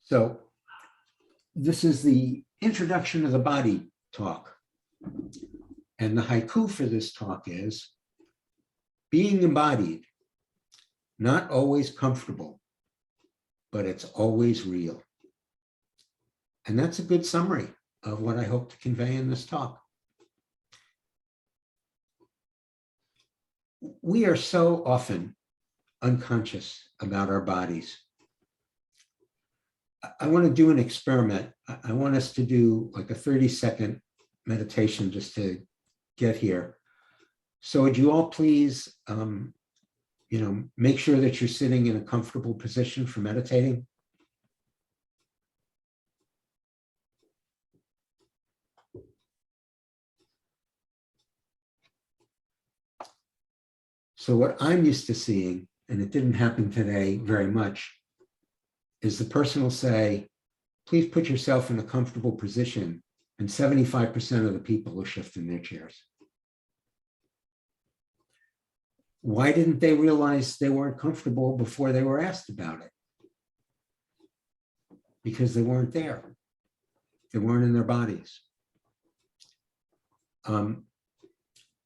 So this is the introduction of the body talk. And the haiku for this talk is, being embodied, not always comfortable, but it's always real. And that's a good summary of what I hope to convey in this talk. We are so often unconscious about our bodies. I want to do an experiment. I want us to do like a 30-second meditation just to get here. So would you all please, make sure that you're sitting in a comfortable position for meditating? So what I'm used to seeing, and it didn't happen today very much, is the person will say, please put yourself in a comfortable position, and 75% of the people will shift in their chairs. Why didn't they realize they weren't comfortable before they were asked about it? Because they weren't there. They weren't in their bodies.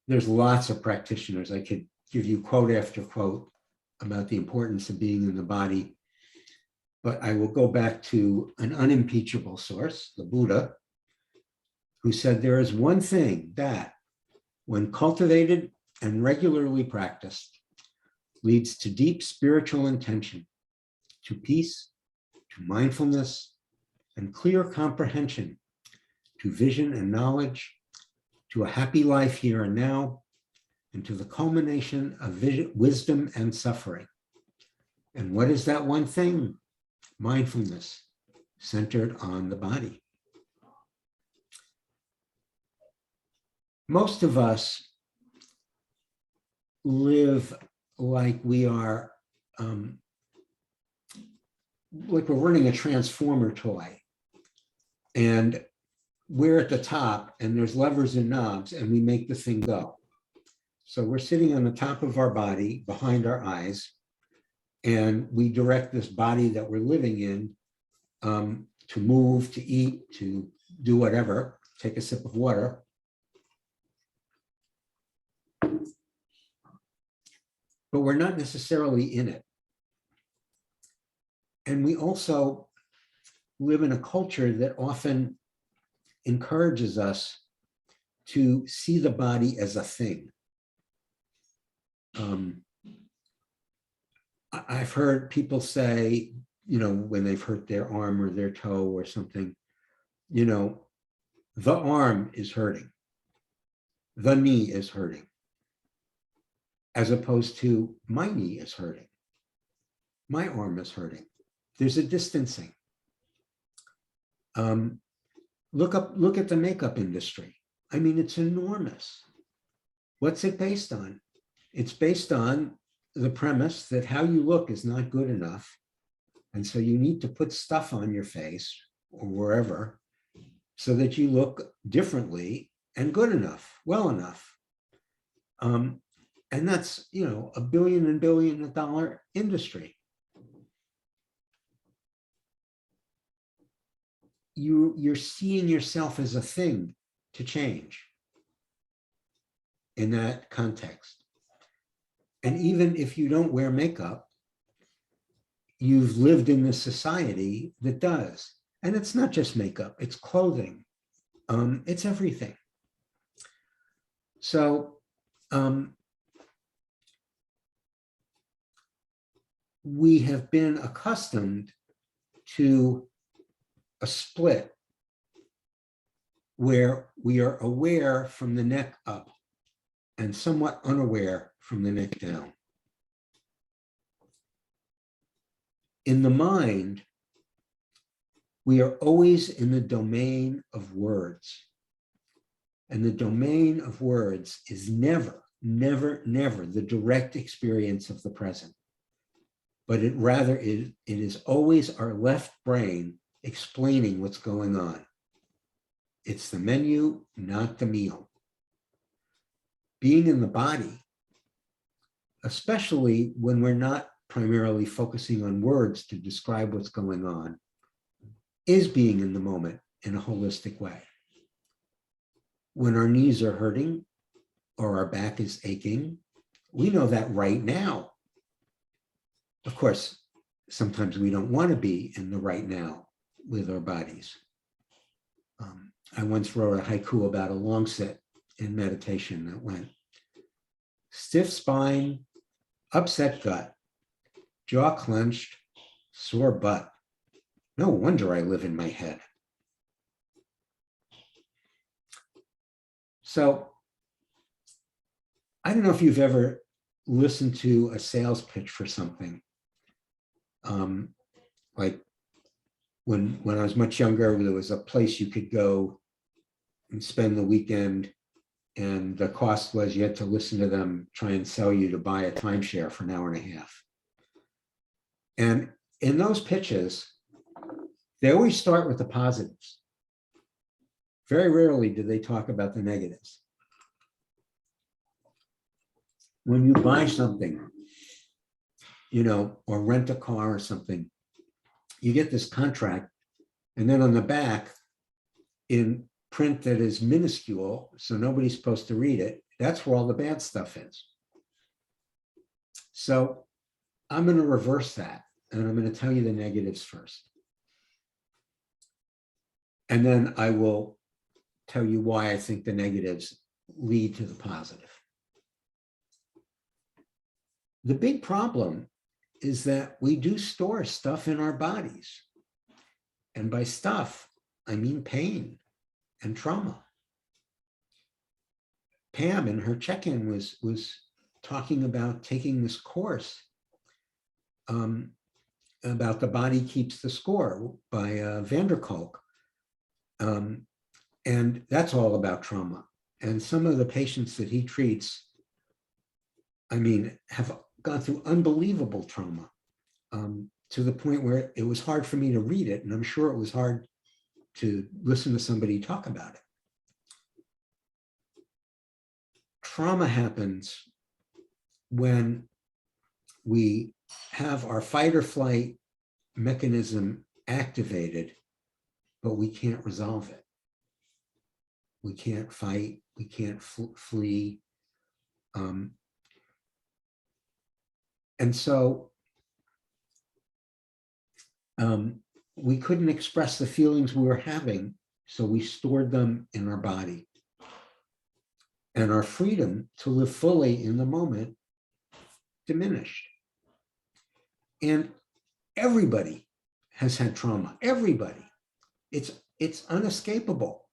There's lots of practitioners. I could give you quote after quote about the importance of being in the body, but I will go back to an unimpeachable source, the Buddha, who said there is one thing that, when cultivated and regularly practiced, leads to deep spiritual intention, to peace, to mindfulness, and clear comprehension, to vision and knowledge, to a happy life here and now, and to the culmination of wisdom and suffering. And what is that one thing? Mindfulness, centered on the body. Most of us live like we are, like we're running a transformer toy, and we're at the top and there's levers and knobs and we make the thing go. So we're sitting on the top of our body behind our eyes, and we direct this body that we're living in to move, to eat, to do whatever, take a sip of water. But we're not necessarily in it. And we also live in a culture that often encourages us to see the body as a thing. I've heard people say, when they've hurt their arm or their toe or something, the arm is hurting, the knee is hurting, as opposed to my knee is hurting, my arm is hurting. There's a distancing. Look at the makeup industry. I mean, it's enormous. What's it based on? It's based on the premise that how you look is not good enough. And so you need to put stuff on your face or wherever so that you look differently and good enough, well enough. And that's, a billion and billion dollar industry. You're seeing yourself as a thing to change in that context. And even if you don't wear makeup, you've lived in this society that does. And it's not just makeup, it's clothing, it's everything. So we have been accustomed to a split where we are aware from the neck up and somewhat unaware from the neck down. In the mind, we are always in the domain of words. And the domain of words is never, never, never the direct experience of the present. But it is always our left brain explaining what's going on. It's the menu, not the meal. Being in the body, especially when we're not primarily focusing on words to describe what's going on, is being in the moment in a holistic way. When our knees are hurting or our back is aching, we know that right now. Of course, sometimes we don't want to be in the right now with our bodies. I once wrote a haiku about a long sit in meditation that went, stiff spine, upset gut, jaw clenched, sore butt. No wonder I live in my head. So I don't know if you've ever listened to a sales pitch for something. Like when I was much younger, there was a place you could go and spend the weekend, and the cost was you had to listen to them try and sell you to buy a timeshare for an hour and a half. And in those pitches, they always start with the positives. Very rarely do they talk about the negatives. When you buy something, or rent a car or something, you get this contract, and then on the back, in print that is minuscule, so nobody's supposed to read it, that's where all the bad stuff is. So I'm going to reverse that, and I'm going to tell you the negatives first. And then I will tell you why I think the negatives lead to the positive. The big problem is that we do store stuff in our bodies. And by stuff, I mean pain and trauma. Pam in her check-in was talking about taking this course about The Body Keeps the Score by van der Kolk. And that's all about trauma. And some of the patients that he treats, have gone through unbelievable trauma to the point where it was hard for me to read it. And I'm sure it was hard to listen to somebody talk about it. Trauma happens when we have our fight or flight mechanism activated, but we can't resolve it. We can't fight, we can't flee. And so we couldn't express the feelings we were having, so we stored them in our body. And our freedom to live fully in the moment diminished. And everybody has had trauma, everybody. It's unescapable.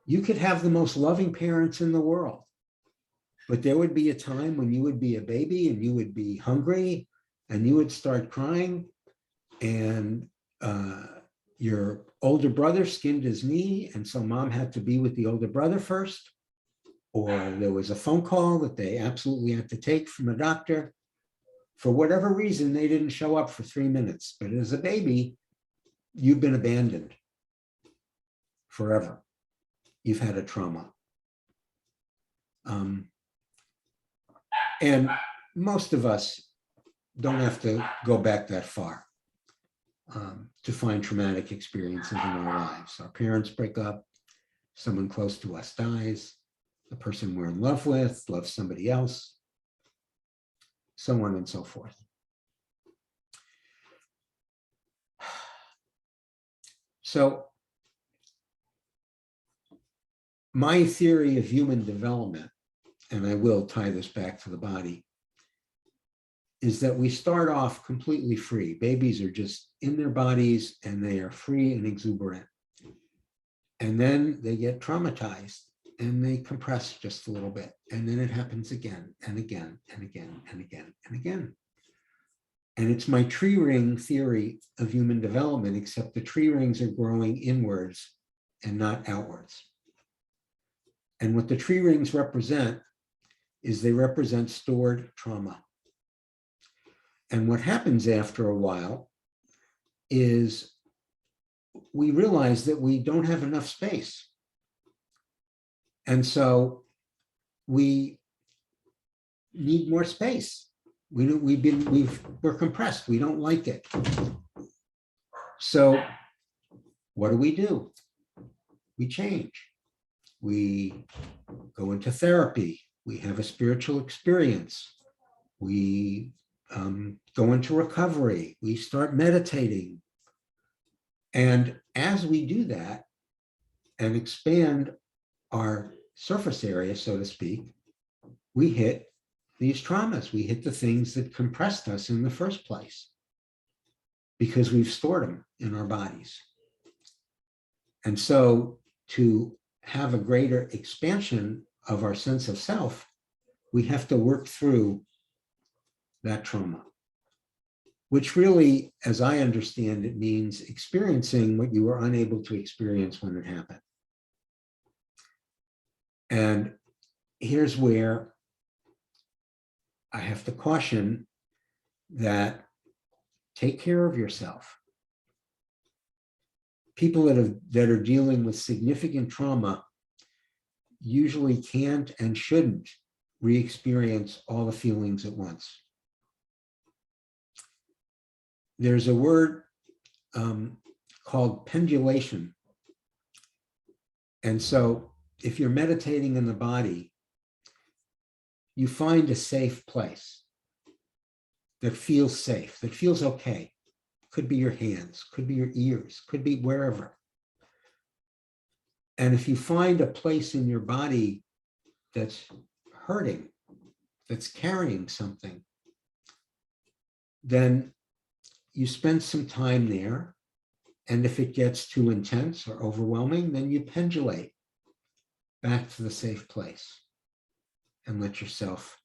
You could have the most loving parents in the world, but there would be a time when you would be a baby and you would be hungry and you would start crying, and your older brother skinned his knee, and so mom had to be with the older brother first, or there was a phone call that they absolutely had to take from a doctor. For whatever reason, they didn't show up for 3 minutes, but as a baby, you've been abandoned forever. You've had a trauma. And most of us don't have to go back that far to find traumatic experiences in our lives. Our parents break up, someone close to us dies, the person we're in love with loves somebody else, so on and so forth. So my theory of human development, and I will tie this back to the body, is that we start off completely free. Babies are just in their bodies and they are free and exuberant. And then they get traumatized and they compress just a little bit. And then it happens again and again and again and again and again. And it's my tree ring theory of human development, except the tree rings are growing inwards and not outwards. And what the tree rings represent is they represent stored trauma. And what happens after a while is we realize that we don't have enough space. And so we need more space. We're compressed. We don't like it. So what do? We change. We go into therapy. We have a spiritual experience. We go into recovery. We start meditating. And as we do that and expand our surface area, so to speak, we hit these traumas. We hit the things that compressed us in the first place because we've stored them in our bodies. And so to have a greater expansion of our sense of self, we have to work through that trauma, which really, as I understand it, means experiencing what you were unable to experience when it happened. And here's where I have to caution that take care of yourself. People that are dealing with significant trauma usually can't and shouldn't re-experience all the feelings at once. There's a word called pendulation. And so if you're meditating in the body, you find a safe place that feels safe, that feels okay. Could be your hands, could be your ears, could be wherever. And if you find a place in your body that's hurting, that's carrying something, then you spend some time there. And if it gets too intense or overwhelming, then you pendulate back to the safe place and let yourself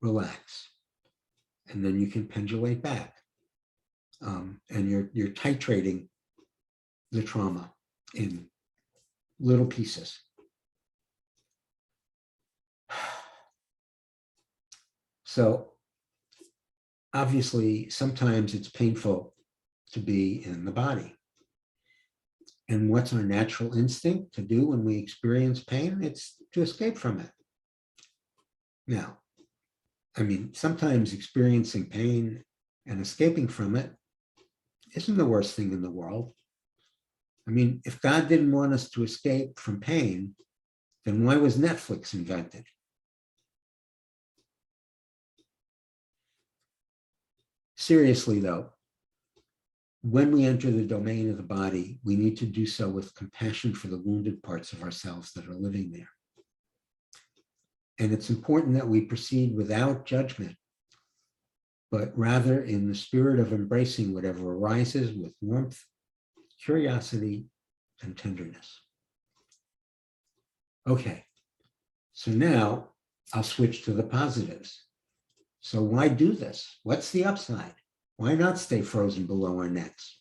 relax. And then you can pendulate back. And you're titrating the trauma in little pieces. So obviously, sometimes it's painful to be in the body. And what's our natural instinct to do when we experience pain? It's to escape from it. Now, I mean, sometimes experiencing pain and escaping from it isn't the worst thing in the world. I mean, if God didn't want us to escape from pain, then why was Netflix invented? Seriously, though, when we enter the domain of the body, we need to do so with compassion for the wounded parts of ourselves that are living there. And it's important that we proceed without judgment, but rather in the spirit of embracing whatever arises with warmth, curiosity, and tenderness. Okay, so now I'll switch to the positives. So why do this? What's the upside? Why not stay frozen below our necks?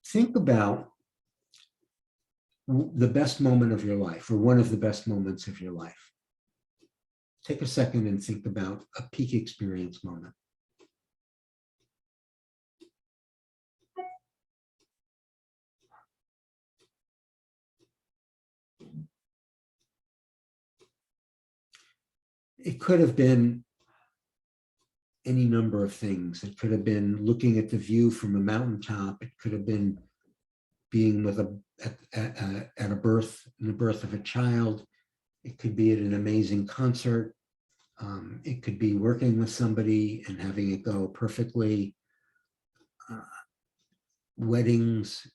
Think about the best moment of your life, or one of the best moments of your life. Take a second and think about a peak experience moment. It could have been any number of things. It could have been looking at the view from a mountaintop. It could have been being with at a birth, in the birth of a child. It could be at an amazing concert. It could be working with somebody and having it go perfectly. Weddings,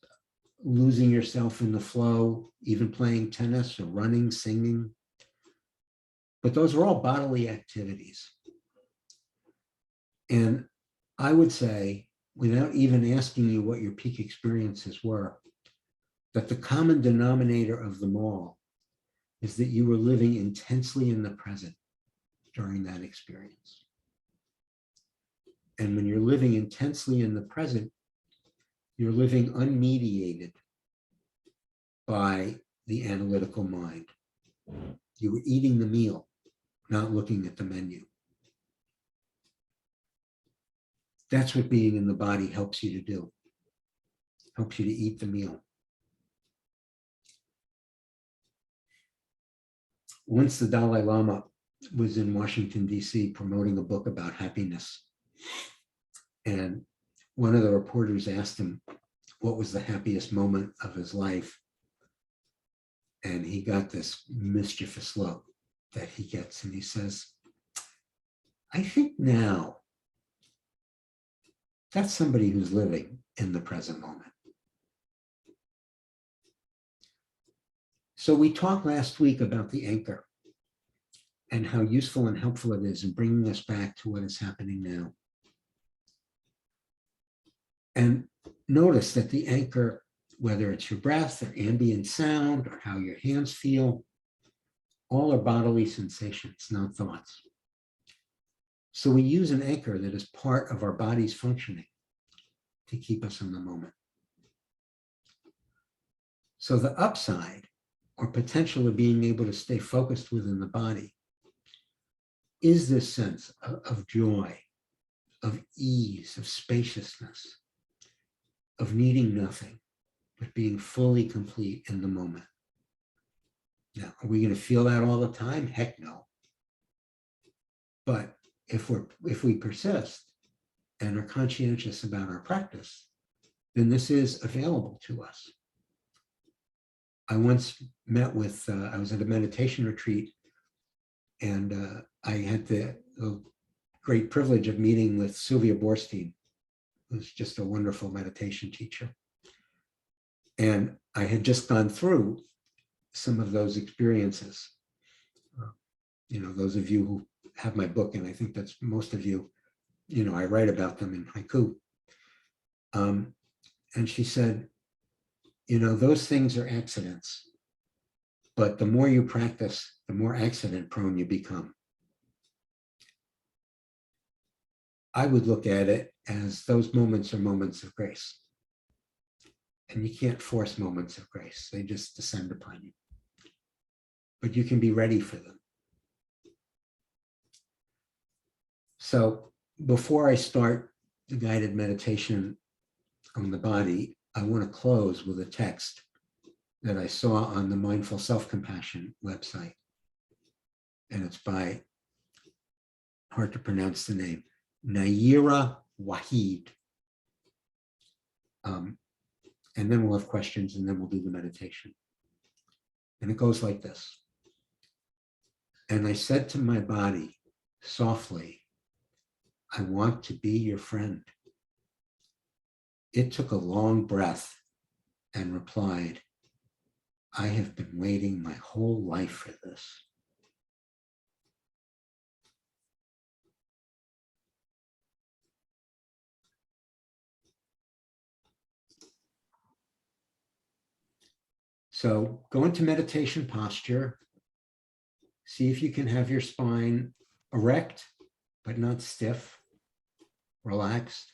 losing yourself in the flow, even playing tennis or running, singing. But those are all bodily activities. And I would say, without even asking you what your peak experiences were, that the common denominator of them all is that you were living intensely in the present during that experience. And when you're living intensely in the present, you're living unmediated by the analytical mind. You were eating the meal, not looking at the menu. That's what being in the body helps you to do. Helps you to eat the meal. Once the Dalai Lama was in Washington, D.C., promoting a book about happiness. And one of the reporters asked him what was the happiest moment of his life. And he got this mischievous look that he gets. And he says, I think now that's somebody who's living in the present moment. So we talked last week about the anchor and how useful and helpful it is in bringing us back to what is happening now. And notice that the anchor, whether it's your breath or ambient sound or how your hands feel, all are bodily sensations, not thoughts. So we use an anchor that is part of our body's functioning to keep us in the moment. So the upside or potential of being able to stay focused within the body is this sense of joy, of ease, of spaciousness, of needing nothing, but being fully complete in the moment. Now, are we going to feel that all the time? Heck no. But if we persist and are conscientious about our practice, then this is available to us. I once met with, I was at a meditation retreat, and I had the great privilege of meeting with Sylvia Boorstein, who's just a wonderful meditation teacher. And I had just gone through some of those experiences. Those of you who have my book, and I think that's most of you, I write about them in haiku. And she said, those things are accidents, but the more you practice, the more accident prone you become. I would look at it as those moments are moments of grace. And you can't force moments of grace. They just descend upon you. But you can be ready for them. So before I start the guided meditation on the body, I want to close with a text that I saw on the Mindful Self-Compassion website. And it's by, hard to pronounce the name, Nayyirah Waheed. And then we'll have questions, and then we'll do the meditation. And it goes like this. And I said to my body softly, I want to be your friend. It took a long breath and replied, I have been waiting my whole life for this. So go into meditation posture. See if you can have your spine erect, but not stiff, relaxed.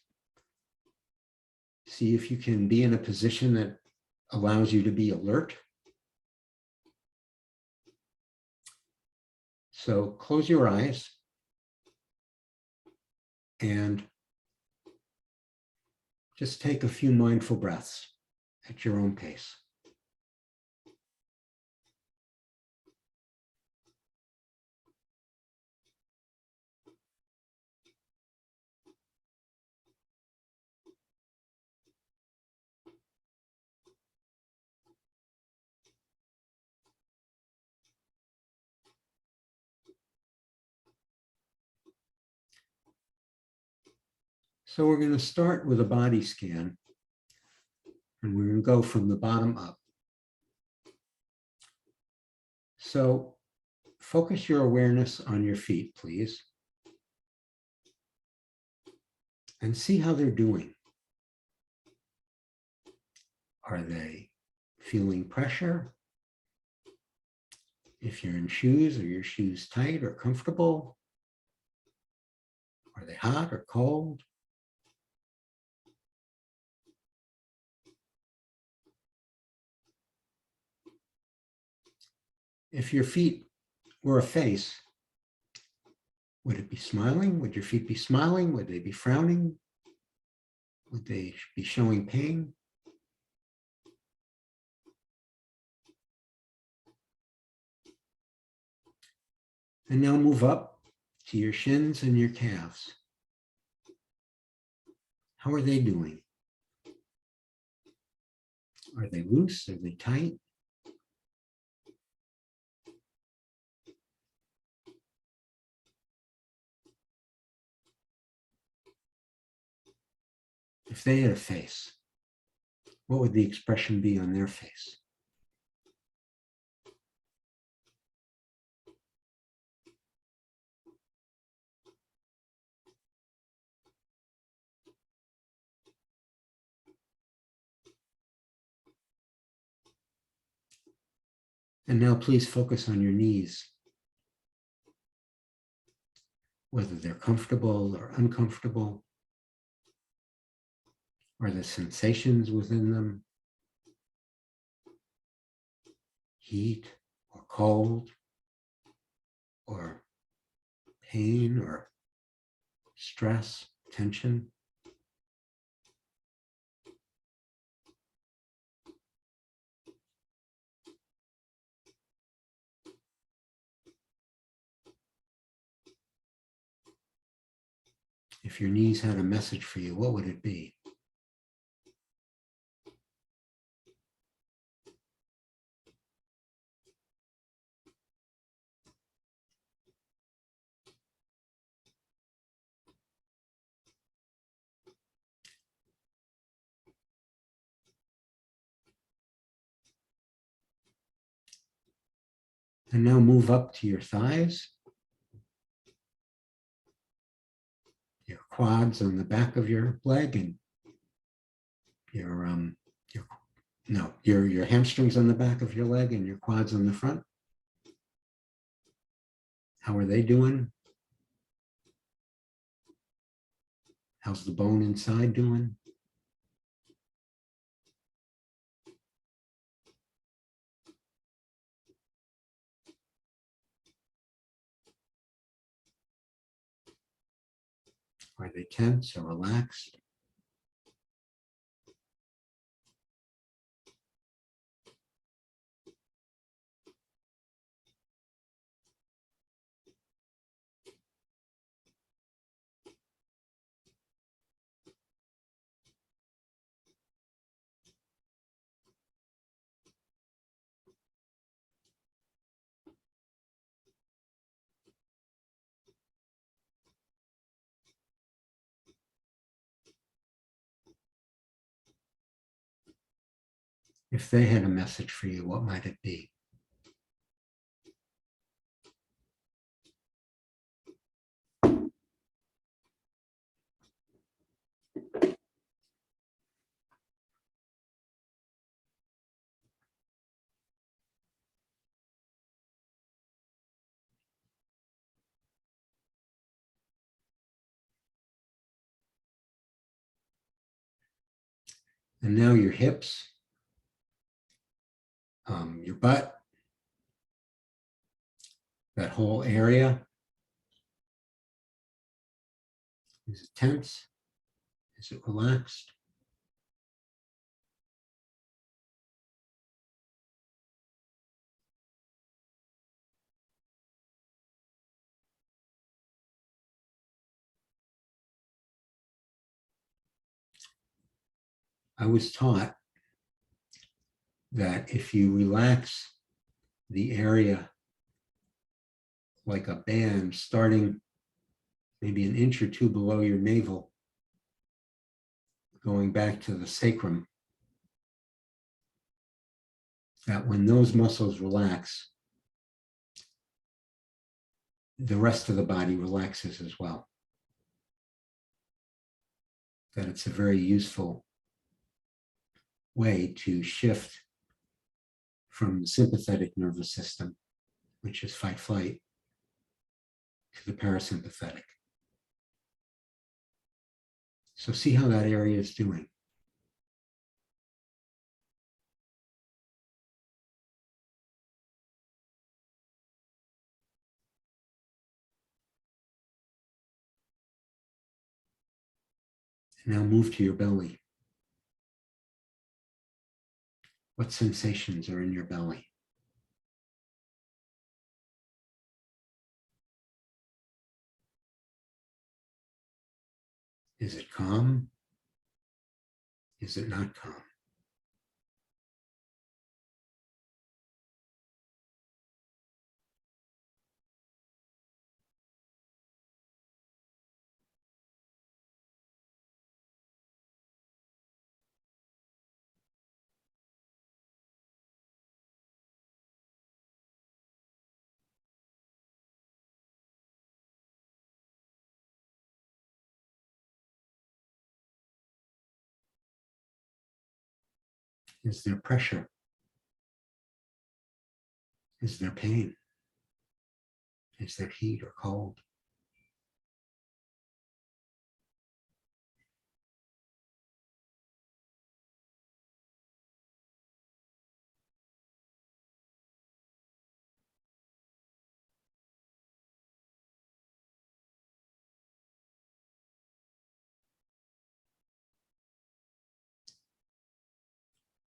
See if you can be in a position that allows you to be alert. So close your eyes and just take a few mindful breaths at your own pace. So we're going to start with a body scan, and we're going to go from the bottom up. So focus your awareness on your feet, please, and see how they're doing. Are they feeling pressure? If you're in shoes, are your shoes tight or comfortable? Are they hot or cold? If your feet were a face, would it be smiling? Would your feet be smiling? Would they be frowning? Would they be showing pain? And now move up to your shins and your calves. How are they doing? Are they loose? Are they tight? If they had a face, what would the expression be on their face? And now please focus on your knees, whether they're comfortable or uncomfortable, or the sensations within them, heat or cold, or pain or stress, tension. If your knees had a message for you, what would it be? And now move up to your thighs, your quads on the back of your leg, and your your hamstrings on the back of your leg and your quads on the front. How are they doing? How's the bone inside doing? Are they tense or relaxed? If they had a message for you, what might it be? And now your hips, your butt, that whole area. Is it tense? Is it relaxed? I was taught that if you relax the area like a band starting maybe an inch or two below your navel, going back to the sacrum, that when those muscles relax, the rest of the body relaxes as well. That it's a very useful way to shift from the sympathetic nervous system, which is fight flight, to the parasympathetic. So see how that area is doing. And now move to your belly. What sensations are in your belly? Is it calm? Is it not calm? Is there pressure? Is there pain? Is there heat or cold?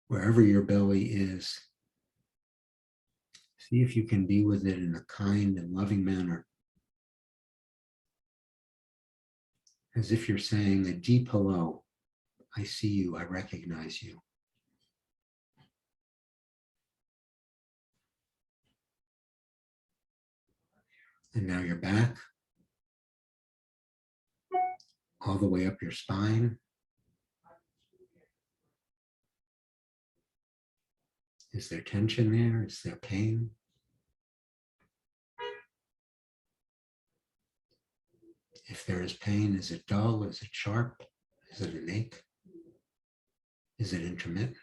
Wherever your belly is, see if you can be with it in a kind and loving manner, as if you're saying a deep hello. I see you, I recognize you. And now you're back, all the way up your spine. Is there tension there? Is there pain? If there is pain, is it dull? Is it sharp? Is it an ache? Is it intermittent?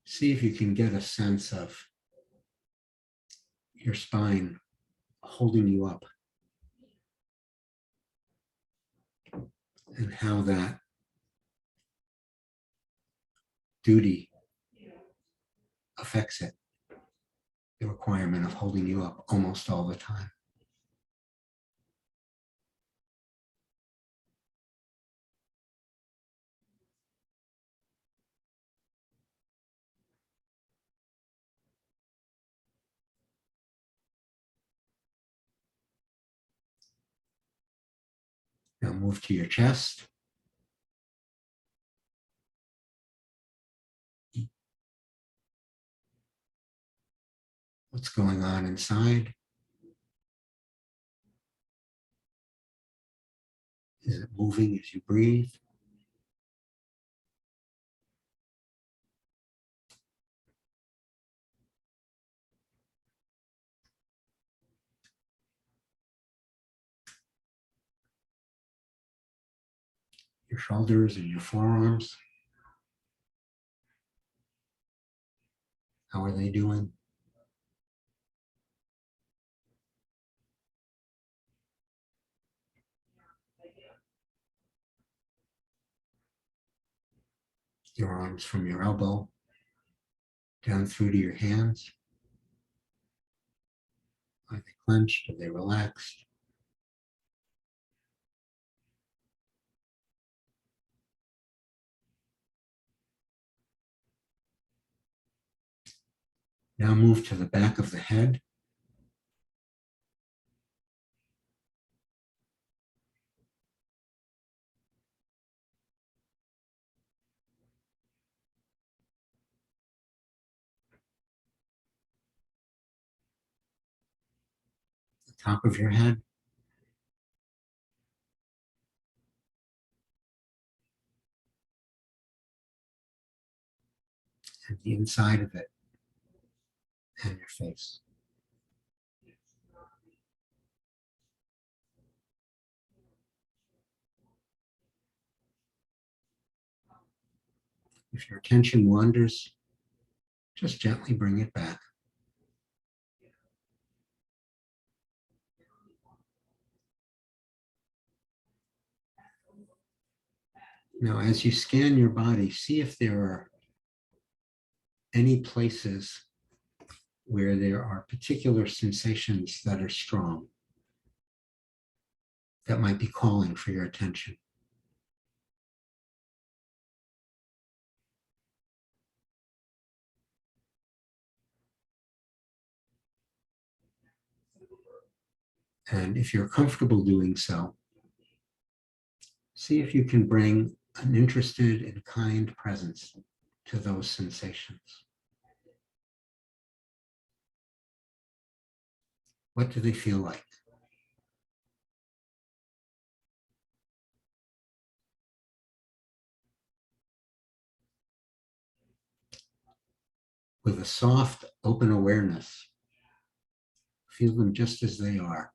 See if you can get a sense of your spine holding you up and how that duty affects it, the requirement of holding you up almost all the time. Now move to your chest. What's going on inside? Is it moving as you breathe? Your shoulders and your forearms, how are they doing? Your arms from your elbow down through to your hands. Are they clenched? Are they relaxed? Now move to the back of the head. The top of your head. And the inside of it. And your face. If your attention wanders, just gently bring it back. Now, as you scan your body, see if there are any places where there are particular sensations that are strong. that might be calling for your attention. And if you're comfortable doing so, see if you can bring an interested and kind presence to those sensations. What do they feel like? With a soft, open awareness, feel them just as they are.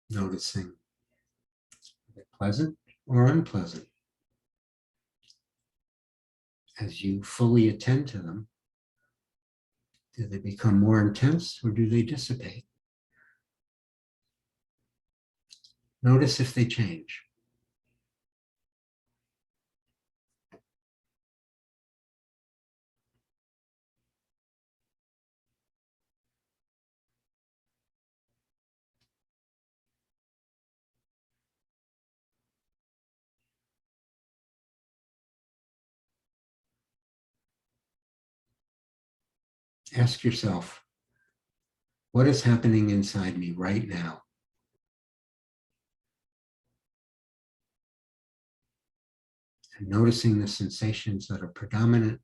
Noticing, are they pleasant or unpleasant? As you fully attend to them, do they become more intense or do they dissipate? Notice if they change. Ask yourself, what is happening inside me right now? And noticing the sensations that are predominant,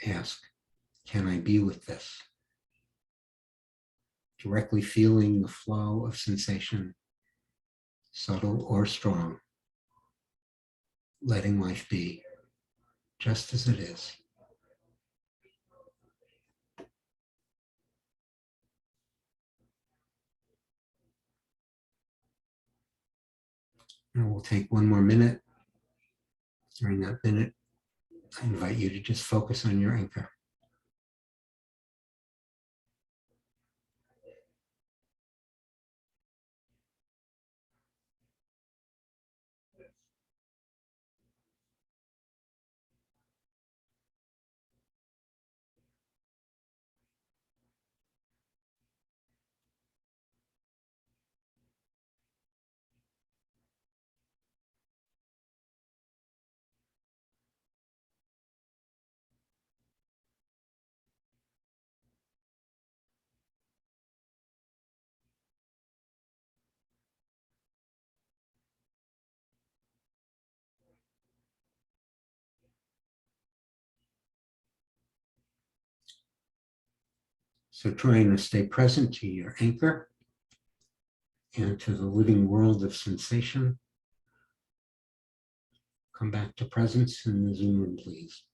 ask, can I be with this? Directly feeling the flow of sensation, subtle or strong, letting life be just as it is. And we'll take one more minute. During that minute, I invite you to just focus on your anchor. So trying to stay present to your anchor and to the living world of sensation. Come back to presence in the Zoom room, please.